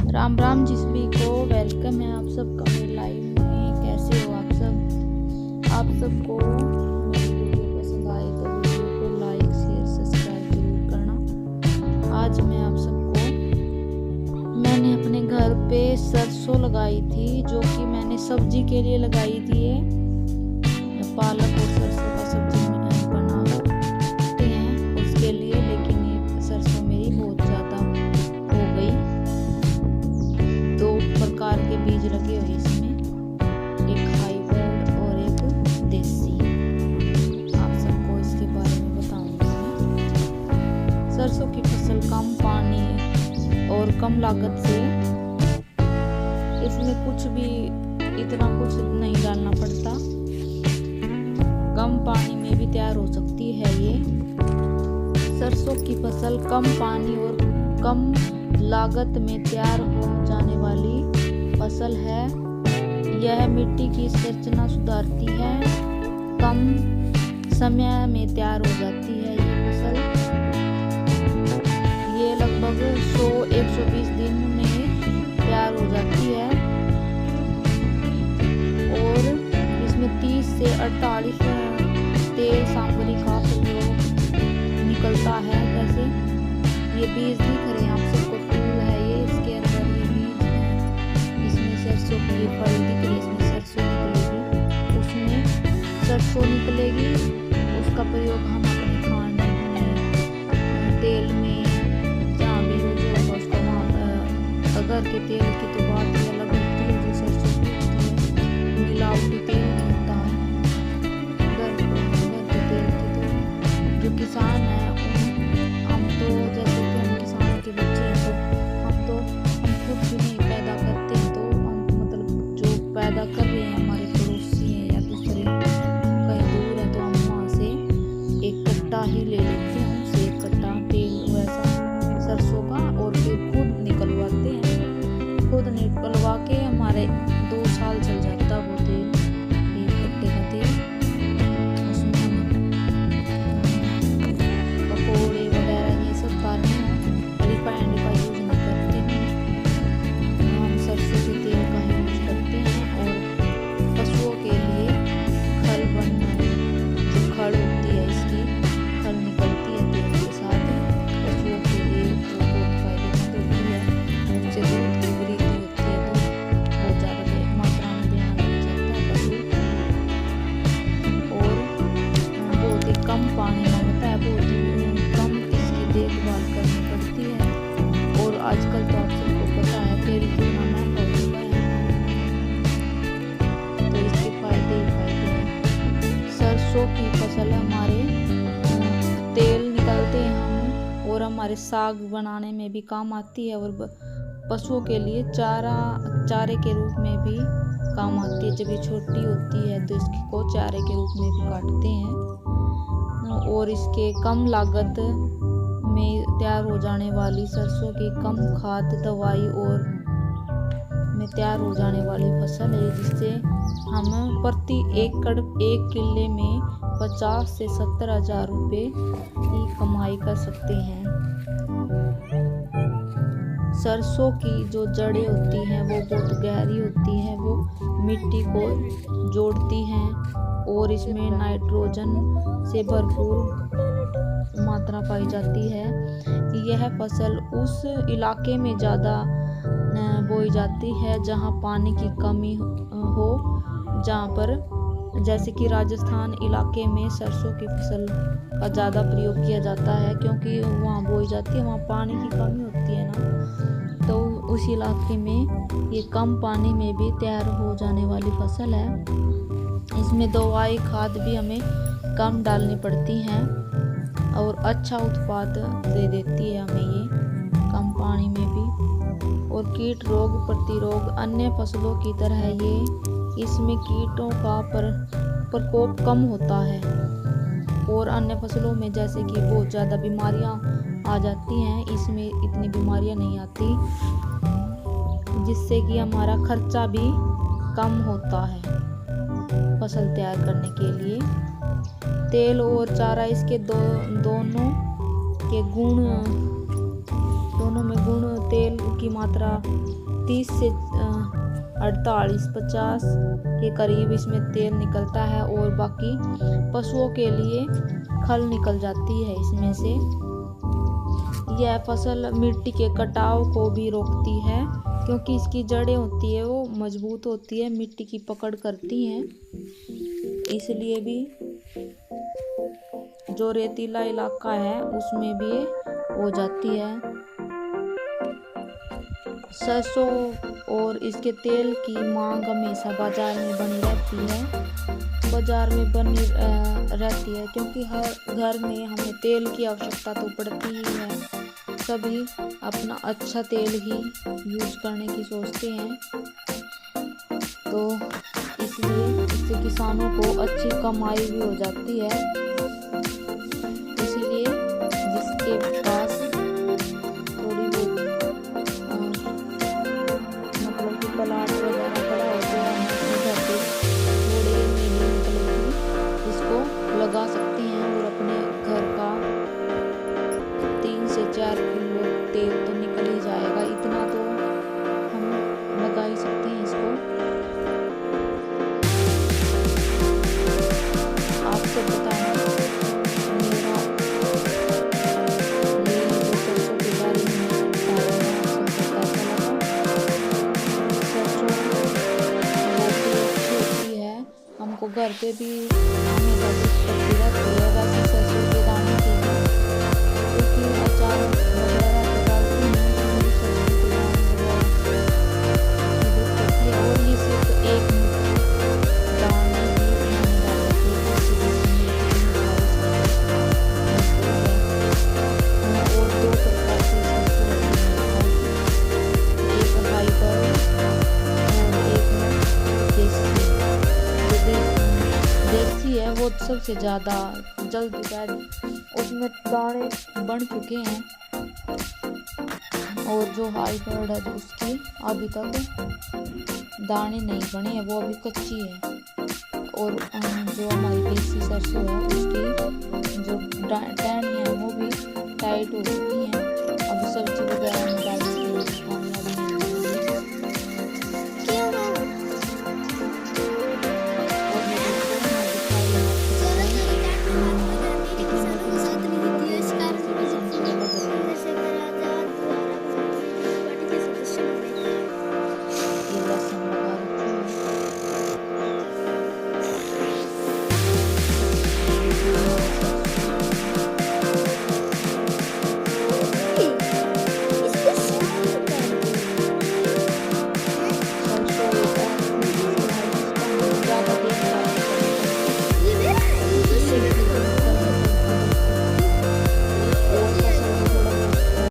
राम राम जी सभी को। वेलकम है आप सबका मेरे लाइव में। कैसे हो आप सब? आप सबको मेरी वीडियो पसंद आए तो वीडियो को लाइक शेयर सब्सक्राइब जरूर करना। आज मैं आप सबको, मैंने अपने घर पे सरसों लगाई थी, जो कि मैंने सब्जी के लिए लगाई थी। पालक और सरसों का सब्जी बनाते हैं उसके लिए, लेकिन ये सरसों मेरी बहुत ज़्यादा हो गई। 2 प्रकार के बीज लगे हुए इसमें, एक हाइब्रिड और एक देसी। आप सबको इसके बारे में बताऊंगी मैं। सरसों की फसल कम पानी और कम लागत से, इसमें कुछ भी इतना कुछ नहीं डालना पड़ता, कम पानी में भी तैयार हो सकती है। ये सरसों की फसल कम पानी और कम लागत में तैयार हो जाने वाली फसल है। यह मिट्टी की संरचना सुधारती है, कम समय में तैयार हो जाती है ये फसल। ये लगभग 100-120 दिन में तैयार हो जाती है और इसमें 30 से 48 तेल सामग्री का प्रयोग निकलता है। जैसे ये बीज दिख रहे हैं आप सबको, फूल है ये, इसके अंदर ये बीज है। इसमें सरसों की फल दिख रही है, इसमें सरसों निकलेगी, उसमें सरसों निकलेगी। उसका प्रयोग हम अपने खाने में, तेल में, जहाँ भी जो होगा उसका वहाँ। अगर के तेल की तो बात ही अलग होती है, जो सरसों की होती है मिलावटी तेल नहीं होता है। जो किसान है हम तो, जैसे कि हम किसान के बच्चे हैं, तो हम खुद भी नहीं पैदा करते हैं, तो हम मतलब जो पैदा कर रहे हैं हमारे पड़ोसी हैं या दूसरे कहीं दूर है, तो हम वहाँ से एक कट्टा ही ले लेते हैं, उनसे एक कट्टा तेल वैसा सरसों का, और फिर खुद निकलवाते हैं। खुद निकलवा के हमारे 2 साल चल जाता है वो तेल, एक कट्टे का तेल। कम पानी मांगता है, बहुत ही कम इसकी देखभाल करनी पड़ती है। और आजकल तो आप सबको पता है तेल कितना महंगा हो चुका है, तो इसके फायदे ही फायदे हैं। सरसों की फसल हमारे तेल निकालते हैं हम, और हमारे साग बनाने में भी काम आती है, और पशुओं के लिए चारे के रूप में भी काम आती है। जब ये छोटी होती है तो इसको चारे के रूप में भी काटते हैं। और इसके कम लागत में तैयार हो जाने वाली सरसों की कम खाद दवाई और में तैयार हो जाने वाली फसल है, जिससे हम प्रति एकड़ 1 किले में 50 से 70 हजार रुपये की कमाई कर सकते हैं। सरसों की जो जड़ें होती हैं वो बहुत गहरी होती हैं, वो मिट्टी को जोड़ती हैं, और इसमें नाइट्रोजन से भरपूर मात्रा पाई जाती है। यह फसल उस इलाके में ज़्यादा बोई जाती है जहाँ पानी की कमी हो, जहाँ पर जैसे कि राजस्थान इलाके में सरसों की फसल का ज़्यादा प्रयोग किया जाता है, क्योंकि वहाँ बोई जाती है, वहाँ पानी की कमी होती है ना, तो उस इलाके में ये कम पानी में भी तैयार हो जाने वाली फसल है। इसमें दवाई खाद भी हमें कम डालनी पड़ती हैं और अच्छा उत्पाद दे देती है हमें ये, कम पानी में भी। और कीट रोग प्रतिरोग अन्य फसलों की तरह ये, इसमें कीटों का प्रकोप कम होता है, और अन्य फसलों में जैसे कि बहुत ज़्यादा बीमारियां आ जाती हैं, इसमें इतनी बीमारियां नहीं आती, जिससे कि हमारा खर्चा भी कम होता है फसल तैयार करने के लिए। तेल और चारा, इसके दोनों के गुण, दोनों में गुण, तेल की मात्रा 30 से 48-50 के करीब इसमें तेल निकलता है और बाकी पशुओं के लिए खल निकल जाती है इसमें से। यह फसल मिट्टी के कटाव को भी रोकती है क्योंकि इसकी जड़ें होती है वो मजबूत होती है, मिट्टी की पकड़ करती हैं, इसलिए भी जो रेतीला इलाका है उसमें भी हो जाती है। सरसों और इसके तेल की मांग हमेशा बाजार में बनी रहती है क्योंकि हर घर में हमें तेल की आवश्यकता तो पड़ती ही है। सभी अपना अच्छा तेल ही यूज करने की सोचते हैं, तो इसलिए इससे किसानों को अच्छी कमाई भी हो जाती है। इसलिए जिसके पास थोड़ी बहुत मतलब कि प्लाट वगैरह बड़ा होता है घर पे थोड़े महीने मतलब कि इसको लगा सकते हैं और अपने घर का 3 से 4 किलो तेल तो निकल ही जाएगा। इतना तो हम लगा ही सकते हैं इसको। आपको बताना मेरा ये जो सरसों के बारे में सबको कैसा लगा। सरसों बहुत ही अच्छी होती है, हमको घर पे भी हमेशा करती रहती है। वैसे सरसों के दाने की क्योंकि अचार वगैरह तो डालते हैं उसमें भी सरसों के दाने यूज करती है और ये सिर्फ एक दाने भी नहीं डालती है और 2 प्रकार की सरसों एक हाइबर और एक देसी है। वो सबसे ज़्यादा जल्दी पैदा, उसमें दाने बन चुके हैं और जो हाइब्रिड है उसकी अभी तक दाने नहीं बने हैं, वो अभी कच्ची है। और जो हमारी देसी सरसों है उसकी जो टहनी है वो भी टाइट हो चुकी हैं, अभी सब्जी वगैरह में डाल